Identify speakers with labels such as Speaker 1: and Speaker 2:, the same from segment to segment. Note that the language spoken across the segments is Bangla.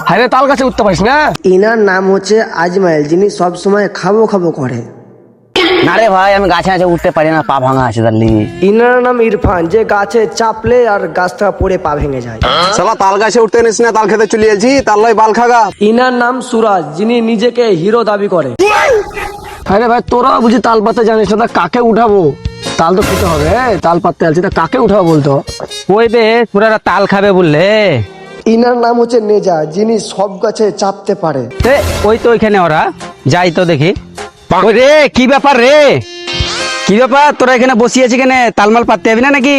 Speaker 1: হায়রে তাল গাছে উঠতে পারিস না?
Speaker 2: ইনার নাম হচ্ছে আজমাইল, যিনি সব সময় খাবো খাবো করে।
Speaker 3: না রে ভাই, আমি গাছে গাছে উঠতে পারি না, পা ভাঙা আছে তার লিগে।
Speaker 2: ইনার নাম ইরফান, যে গাছে চাপলে আর গাছ থেকে পড়ে পা ভেঙে যায়।
Speaker 1: শালা তাল গাছে উঠতে নিস না, তাল খেতে চলে যাচ্ছি, তাল লয় বাল খাগা।
Speaker 2: ইনার নাম সুরাজ, যিনি নিজেকে হিরো দাবি করে।
Speaker 1: আরে ভাই তোরা বুঝি তাল পাতে জানিস না, তা কাকে উঠাবো? তাল তো খেতে হবে, তাল পাততে আলছি, তা কাকে উঠাবো বলতো?
Speaker 3: ওই বে পুরা তাল খাবে বললে।
Speaker 2: ইনার নাম হচ্ছে নেজা, যিনি সব গাছে চাপতে পারে।
Speaker 3: ওই তো ওইখানে ওরা, যাই তো দেখি। ওই রে, কি ব্যাপার রে? কি ব্যাপার, তোরা এখানে বসিয়েছি কেন? তালমাল পাততে যাবি না নাকি?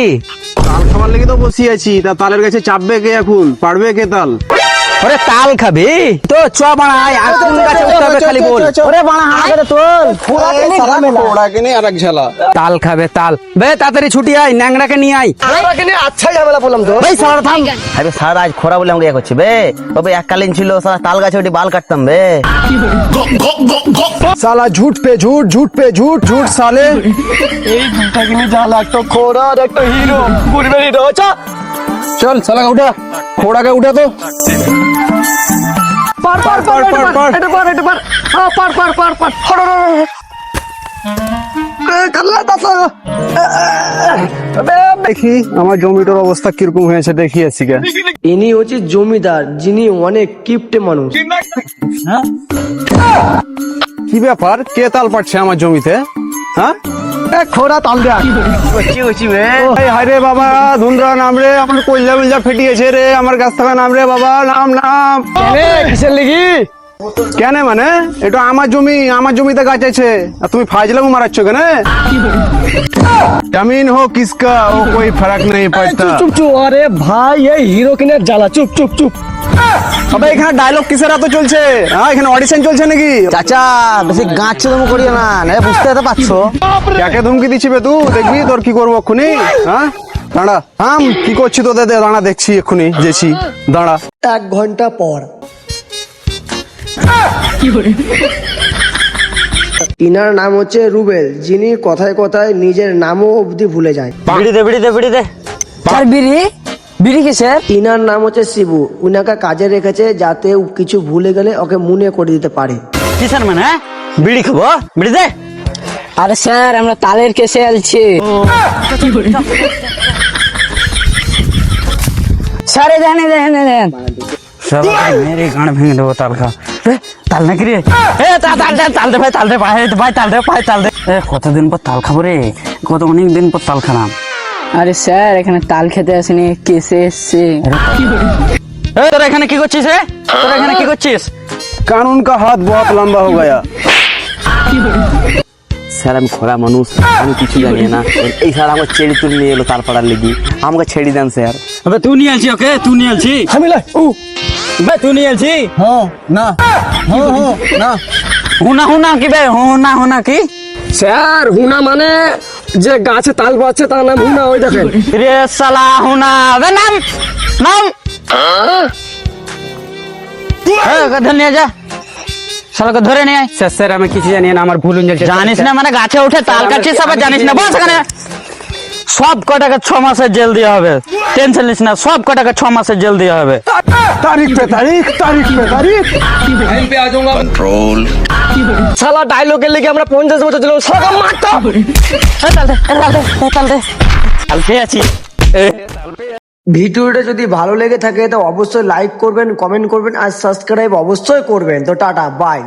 Speaker 1: তাল খাবার লেগে তো বসে আছি, তা তালের গাছে চাপবে কে এখন? পারবে কে তাল?
Speaker 3: ওরে তাল খাবি তো চ বাড়াই, আর কোন গাছে উঠতে হবে খালি বল। ওরে বাড়া হাঁ করে তোল।
Speaker 1: ওরা কিনে আর এক ঝালা
Speaker 3: তাল খাবে তাল। বে তাড়াতাড়ি ছুটি আয়, ন্যাংরাকে নিয়ে আয়।
Speaker 2: আচ্ছা ঝামেলা বললাম তো।
Speaker 3: ভাই সারা থাম। আরে সারা আজ খরা বলে আমাকে ইয়ে করছি বে। তবে এককালীন ছিল সারা তাল গাছে ওটি বাল কাটতাম বে।
Speaker 1: साला झूठ पे झूठ, झूठ पे झूठ, झूठ साले। এই দুটা কিনে জ্বালা, একটা খোড়া আর একটা হিরো, পুরবে হিরো। চল সালা উঠা, খোড়াকে উঠা তো। পার পার পার পার পার, এটা পার, এটা পার, হ্যাঁ পার পার পার পার। দেখি আমার জমিটার অবস্থা কিরকম হয়েছে, দেখি আছি গা।
Speaker 2: ইনি হচ্ছে জমিদার, যিনি অনেক কিপটে মানুষ।
Speaker 1: কি ব্যাপার, কে তাল পাচ্ছে আমার জমিতে? হ্যাঁ খোড়া তাল দেয়া
Speaker 3: কি হইছি বে?
Speaker 1: হায় বাবা, ধুন্দ্রা নাম রে, আমার কইলা মিলজা ফেটিয়েছে রে, আমার গাছ থাকা নাম রে বাবা, নাম নাম। কিসের লিগি? কেন মানে? এটা আমার জমি, আমার জমিতে গাছ আছে, আর তুমি ফাজলামো মারাচ্ছ কেন? জমিন হো কিসকা ও কোই ফরক নেই পড়তা।
Speaker 2: চুপ চুপ, আরে ভাই এই হিরো কিনার জ্বালা, চুপ চুপ চুপ।
Speaker 1: তবে এখানে ডায়লগ কিসের এত চলছে? হ্যাঁ এখানে অডিশন চলছে নাকি?
Speaker 3: চাচা বেশি গাছ তুমি করিও না, না বুঝতে তো পারছো।
Speaker 1: কাকে ধমকি দিচ্ছি বে তুই? দেখবি তোর কি করবো এক্ষুনি। হ্যাঁ দাঁড়া, কি করছি তোদের? দাঁড়া দেখছি এক্ষুনি, যেছি দাঁড়া।
Speaker 2: 1 ঘন্টা পর ইনার নাম হচ্ছে রুবেল, যিনি কথায় কথায় নিজের নামও অবধি ভুলে যায়।
Speaker 3: বিড়ি দে বিড়ি দে বিড়ি দে।
Speaker 2: চার বিড়ি বিড়ি কিসের? ইনার নাম হচ্ছে শিবু, উনাকে কাজে রেখেছে যাতে ও কিছু ভুলে গেলে ওকে মনে করে দিতে পারে।
Speaker 3: কিসের মানে? বিড়ি খাবো, বিড়ি দে।
Speaker 4: আরে স্যার, আমরা তালের কেসে আলছি। স্যার দেখেন দেখেন দেখেন,
Speaker 3: মেরে গান ভেঙে দেবো তাল খা। তাল নাকি রে? তাল দে তাল দে ভাই, তাল দে ভাই, ভাই তাল দে ভাই, তাল দে। কতদিন পর তাল খাবো রে, অনেক দিন পর তাল খালাম।
Speaker 4: আরে স্যার এখানে তাল খেতে আসেনি, কেসে এসছে।
Speaker 3: তোরা এখানে কি করছিস রে? তোরা এখানে কি করছিস?
Speaker 1: কানুন কা হাত বহুত লম্বা হো গয়া।
Speaker 3: স্যার আমি খরা মানুষ, আমি কিছু জানি না। এই স্যার আমার ছেড়ে তুলে নিয়ে এলো তাল পাড়ার লেগে, আমাকে ছেড়ে দেন স্যার। আবে তুই নিয়ে আলছি, ওকে তুই নিয়ে আলছি।
Speaker 1: আমি লাই
Speaker 3: বে তুই নিয়ে আলছি।
Speaker 1: হ্যাঁ না, হ্যাঁ হ্যাঁ না।
Speaker 3: হুনা হুনা কি বে? হুনা হুনা কি?
Speaker 1: স্যার হুনা মানে যে গাছে তাল পাচ্ছে তার নাম হুনা, ওই দেখেন।
Speaker 3: রে সালা হুনা, বে নাম নাম। ধরে নিয়ে যা, শালাকে ধরে নিয়ে আয়।
Speaker 1: স্যার স্যার আমি কিছু জানি না, আমার ভুল হয়ে যাচ্ছে।
Speaker 3: জানিস না মানে গাছে উঠে তাল কাটছিস, আবার জানিস না? বল সেখানে। সব কটাকে 6 মাসের জেল দেওয়া হবে, টেনশন নিস না। সব কটাকে 6 মাসের জেল দেওয়া হবে।
Speaker 1: তারিখ পে তারিখ, তারিখ পে তারিখ। শালা ডায়লগের লেগে আমরা 50 বছর দিলাম, শালা মারতাম।
Speaker 3: তাল দে তাল দে তাল দে। তাল পেয়ে আছি।
Speaker 2: ভিডিওটা যদি ভালো লেগে থাকে তো অবশ্যই লাইক করবেন, কমেন্ট করবেন আর সাবস্ক্রাইব অবশ্যই করবেন। তো টাটা বাই।